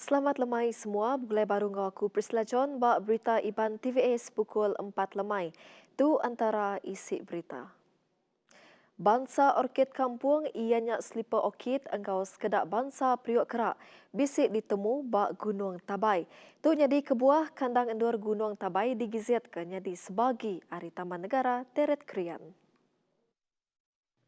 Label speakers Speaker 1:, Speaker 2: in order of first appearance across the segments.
Speaker 1: Selamat lemai semua, bulai baru ngau aku Priscilla John bak berita Iban TVS pukul 4 lemai. Tu antara isi berita. Bangsa orkid kampung ianya slipper orkid engkau sekedar bangsa periuk kerak. Bisik ditemu bak Gunung Tabai. Tu nyadi kebuah kandang endur Gunung Tabai digizet ke nyadi sebagi Ari Taman Negara Teret Krian.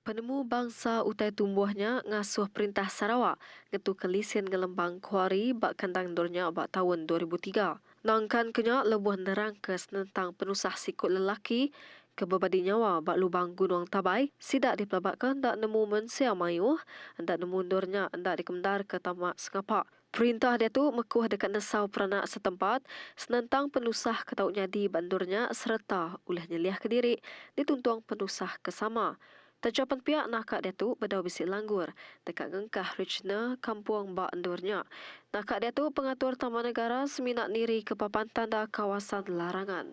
Speaker 1: Penemu bangsa utai tumbuhnya ngasuh Perintah Sarawak ngetu kelisin ngelembang kuari bak kandang endurnya bak tahun 2003. Nangkan kenya lebuh nerangkes tentang penusah sikut lelaki ke berbadi nyawa bak lubang Gunung Tabai sidak dipelabatkan ndak nemu mensia mayuh ndak nemu endurnya ndak dikemdar ke tamak sengapak. Perintah dia tu mekuh dekat nesau peranak setempat senentang penusah ketau nyadi bandurnya serta ulah nyeliah ke diri dituntung penusah kesama. Tajapan pihak nakak dia tu bedau bisik langgur dekat ngengkah Richna kampung bak endurnya. Nakak dia tu pengatur Taman Negara seminat niri ke papan tanda kawasan larangan.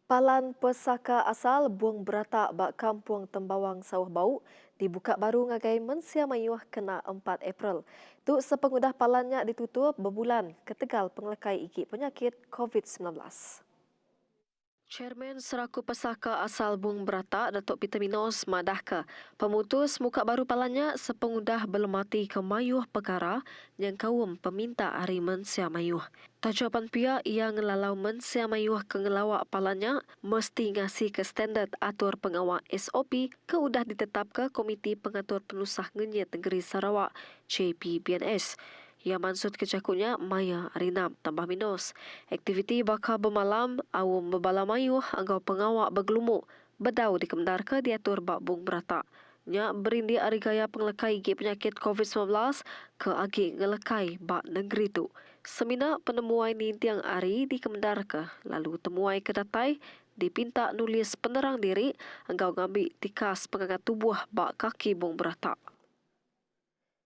Speaker 1: Palan pesaka asal buang beratak bak kampung Tembawang Sawah Bau dibuka baru ngagai mensia mayuh kena 4 April. Tu sepengudah palannya ditutup berbulan ketegal pengelekai igik penyakit COVID-19. Chairman Seraku Pesaka asal Bung Berata, Datuk Peter Minos madahka pemutus muka baru palannya sepengudah belum mati ke mayuh perkara yang kaum peminta hari mensia mayuh. Tajapan pihak ia ngelalau mensia mayuh ke ngelawak palannya mesti ngasih ke standard atur pengawal SOP ke udah ditetap ke Komiti Pengatur Penusah Ngenyet Negeri Sarawak JPBNS. Ia maksud kecakunya Maya Arinam tambah minus. Aktiviti bakal bermalam awam berbala mayuh angau pengawak bergelumuk. Bedau dikemdar ke diatur bak bung berata. Nya berindi hari gaya pengelekai gig penyakit COVID-19 ke agi ngelekai bak negeri tu. Semina penemuan ni tiang hari dikemdar ke lalu temuai kedatai dipinta nulis penerang diri angau ngambil tikas pengangat tubuh bak kaki bung berata.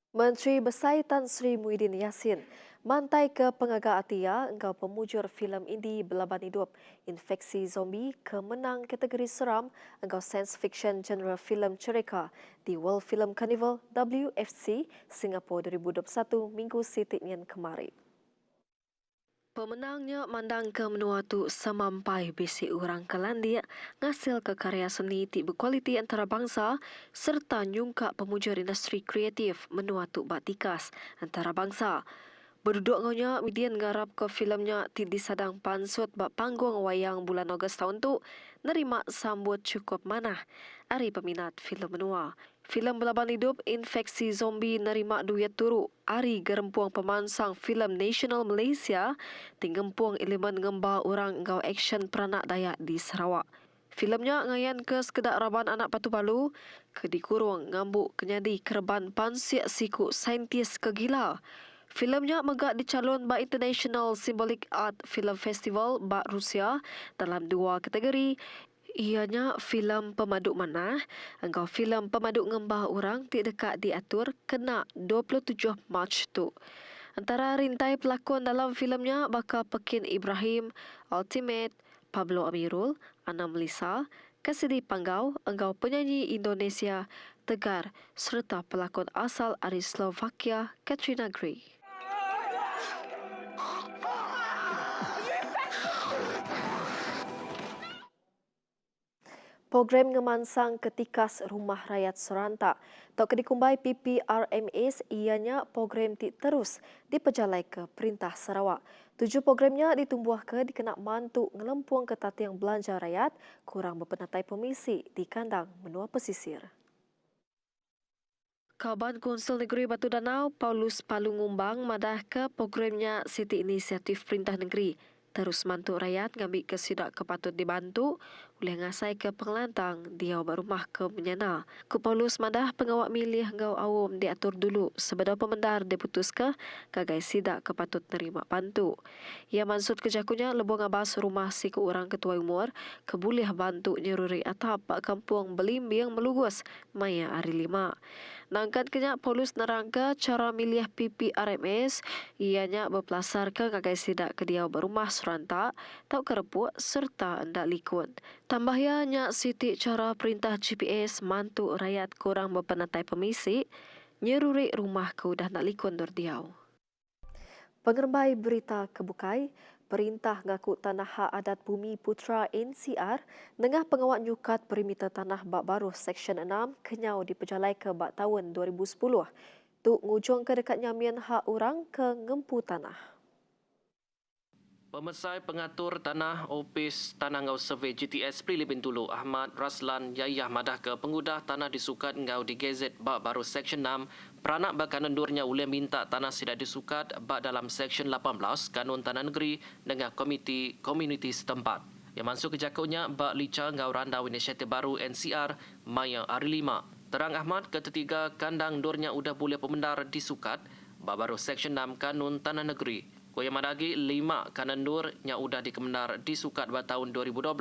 Speaker 1: Menteri Besar Tan Sri Muhyiddin Yassin mantai ke Pengagar Atia engkau pemujur filem indie Belaban Hidup Infeksi Zombie kemenang kategori seram engkau science fiction genre filem cerita di World Film Carnival WFC Singapura 2021 Minggu Sitinian kemarin. Pemenangnya mandang ke menua tu semampai bisi orang kelandia ngasil ke karya seni ti berkualiti antarabangsa serta nyungkak pemujur industri kreatif menua tu batikas antarabangsa. Berduduk ngaunya Midian ngarap ke filmnya ti disadang pansut bak panggung wayang bulan Ogos tahun tu nerima sambut cukup manah ari peminat filem menua. Filem Belaban Hidup Infeksi Zombie nerima duit turu ari gerempuang pemansang filem nasional Malaysia tingempuang elemen ngemba orang engkau action peranak Dayak di Sarawak. Filemnya ngayan ke sekedar raban anak Patu Palu ke dikurung ngambuk kenyadi kerban pansiak siku saintis kegila. Filemnya megak dicalon ba International Symbolic Art Film Festival ba Rusia dalam 2 kategori. Ianya filem pemaduk manah, engkau filem pemaduk ngembah orang ti dekat diatur kena 27 Mac tu. Antara rintai pelakon dalam filemnya bakal Pekin Ibrahim, Ultimate, Pablo Amirul, Ana Melissa, Kasidi Panggau, engkau penyanyi Indonesia, Tegar, serta pelakon asal dari Slovakia, Katrina Gray. Program ngemansang ketikas rumah rakyat serentak. Tok dikumbai PPRMS ianya program ti terus dipejalai ke Perintah Sarawak. 7 programnya ditumbuh ke dikenak mantu ngelempuang ke tatiang belanja rakyat kurang berpenatai pemisi di kandang menua pesisir. Kaban Konsul Negeri Batu Danau, Paulus Palungumbang madah ke programnya Siti Inisiatif Perintah Negeri. Terus mantu rakyat ngambil kesidak kepatut dibantu oleh ngasai ke pengelantang dia berumah ke menyana. Ku Paulus madah pengawak milih ngau awam diatur dulu sebeda pemendar diputus ke kagai sidak kepatut nerima bantu. Ia maksud kejakunya lebong abas rumah si ke orang ketua umur kebulih bantu nyeruri atap pak kampung Belimbing Melugus Maya Ari 5. Nangkat kenyak Paulus nerangka cara milih PPRMS ianya berpelasar ke kagai sidak ke dia berumah serentak, tak kerepuk serta hendak likun. Tambahnya nyak siti cara perintah GPS mantu rakyat kurang berpenatai pemisi, nyeruri rumah ke udah nak likun dordiau. Pengerbai berita kebukai, Perintah ngaku Tanah Hak Adat Bumi Putra NCR nengah pengawak nyukat perimeter tanah bak baru Seksyen 6 kenyau diperjalai ke bak tahun 2010. Tu ngujung ke dekat nyamian hak orang ke ngempu tanah.
Speaker 2: Pemesai pengatur tanah Opis Tanah Ngau Survey GTS Prilip Bintulu Ahmad Raslan Yayah madah ke pengudah tanah disukat ngau di Gazet bak baru Seksyen 6 peranak bakan endurnya uleh minta tanah tidak disukat bak dalam Seksyen 18 Kanun Tanah Negeri dengan komiti komuniti setempat. Yang masuk ke jakutnya bak lica ngau randau inisiatif baru NCR Maya Hari 5. Terang Ahmad ketiga kandang endurnya udah boleh pemendar disukat bak baru Seksyen 6 Kanun Tanah Negeri. Kuya madagi 5 kanandur yang udah dikemendar disukat pada tahun 2012,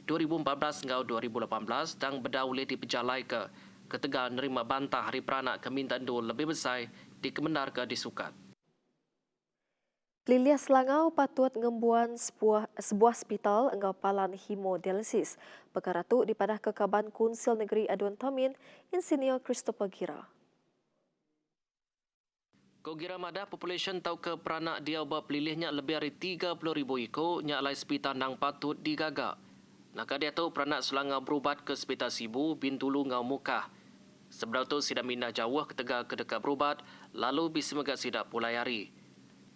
Speaker 2: 2014 hingga 2018 dan berdaulah dipejalai ke ketegal nerima bantah hari peranak keminta endur lebih besar dikemendar ke disukat.
Speaker 1: Peliliah Selangau patut ngembuan sebuah hospital engau palan hemodialisis. Perkara tu dipadah ke Kaban Kunsil Negeri Aduan Tamin, Insinyur Christopher Gira.
Speaker 2: Kogira madah population tau ke peranak dia buat pelilihnya lebih dari 30,000 ekor nya alai hospital nang patut digagak. Nak dia tahu peranak Selangau berubat ke hospital Sibu Bintulu Ngau Mukah. Sebelum tu sidang mindah jauh ke Tegal ke dekat berubat lalu bisa megak sidak pulai hari.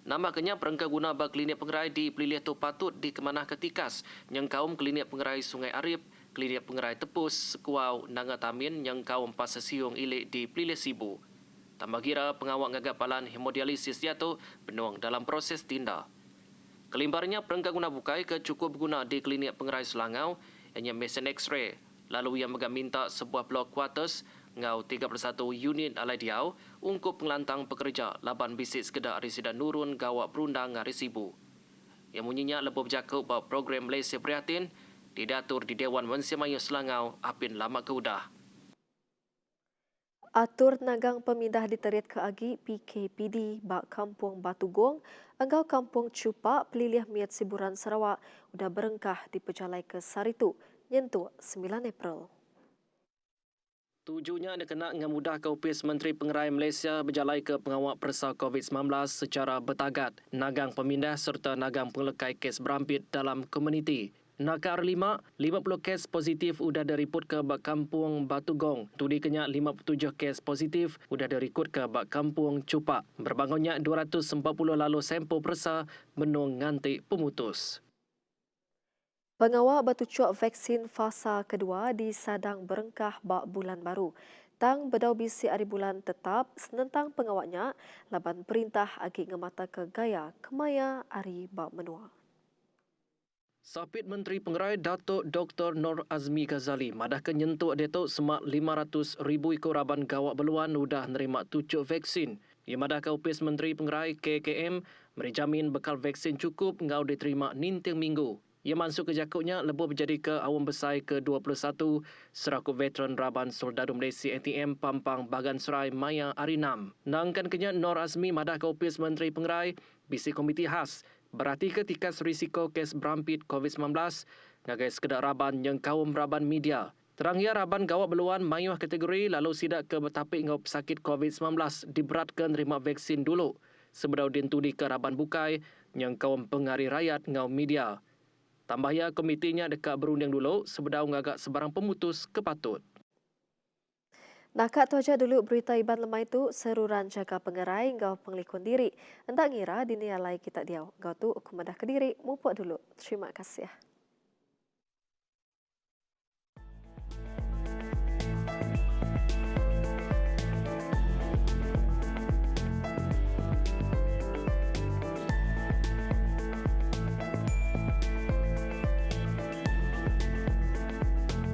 Speaker 2: Nampaknya perengka guna bak klinik pengerai di pelilih tu patut dikemanah ketikas yang kaum klinik pengerai Sungai Arif, klinik pengerai Tepus, Sekuau, Nangatamin yang kaum Pasar Siung ilik di pelilih Sibu. Tambah kira pengawak ngagapalan hemodialisis jatuh penuang dalam proses tindak. Kelimbarnya perengka guna bukai ke cukup guna di klinik pengerai Selangau yang mesin X-ray. Lalu yang minta sebuah blok quarters ngau 31 unit alai diau untuk pengelantang pekerja laban bisik sekedar residen nurun gawak perundang ngari Sibu. Yang munyinya lebih berjakut bahawa program Malaysia Prihatin didatur di Dewan Manusia Maya Selangau apin lama keudah.
Speaker 1: Atur nagang pemindah diterit ke agi PKPD bak Kampung Batu Gong, engkau Kampung Cupak peliliah miat Siburan Sarawak udah berengkah diperjalai ke Saritu, nyentuh 9 April.
Speaker 2: Tujuannya ada kena dengan mudah ke Opis Menteri Pengerai Malaysia berjalai ke pengawal persa COVID-19 secara bertagat, nagang pemindah serta nagang penglekai kes berampit dalam komuniti. Nakar 5, 50 kes positif sudah direport ke bak Kampung Batu Gong. Tudi kenyak 57 kes positif sudah direport ke bak Kampung Cupak. Berbangunnya 240 lalu sampel persa menung ngantik pemutus.
Speaker 1: Pengawal batu cuak vaksin fasa kedua di Sadang berengkah bak bulan baru. Tang bedau bisi hari bulan tetap senentang pengawaknya laban perintah agi ngemata ke gaya kemaya hari bak menua.
Speaker 2: Sapit Menteri Pengerai Datuk Dr. Nur Azmi Ghazali madah kenyentuk detok semak 500,000 ekor raban gawak beluan sudah nerima tucuk vaksin. Ia madah ke Opis Menteri Pengerai KKM menjamin bekal vaksin cukup ngau diterima ninting minggu. Ia masuk ke jakutnya lebih menjadi ke awam besar ke-21 seraku veteran Raban Soldadu Malaysia ATM Pampang Bagan Serai Maya Arinam. Nangkan kenya Nur Azmi madah ke Opis Menteri Pengerai bisi komiti khas berarti ketika risiko kes berampit COVID-19 ngagai sekedar raban yang kaum raban media. Terang ia raban gawak beluan mayuh kategori lalu sidak ke bertapik ngau pesakit COVID-19 diberatkan terima vaksin dulu. Sebedau dintudi ke raban bukai yang kaum pengari rakyat ngau media. Tambah ia komitinya dekat berunding dulu sebedau ngagak sebarang pemutus kepatut.
Speaker 1: Nakat tu aja dulu berita iban lemah itu seruran jaga pengerai ngau penglikun diri. Entak ngira dini alai kita diau. Ngau tu aku madah ke diri, mupuk dulu. Terima kasih.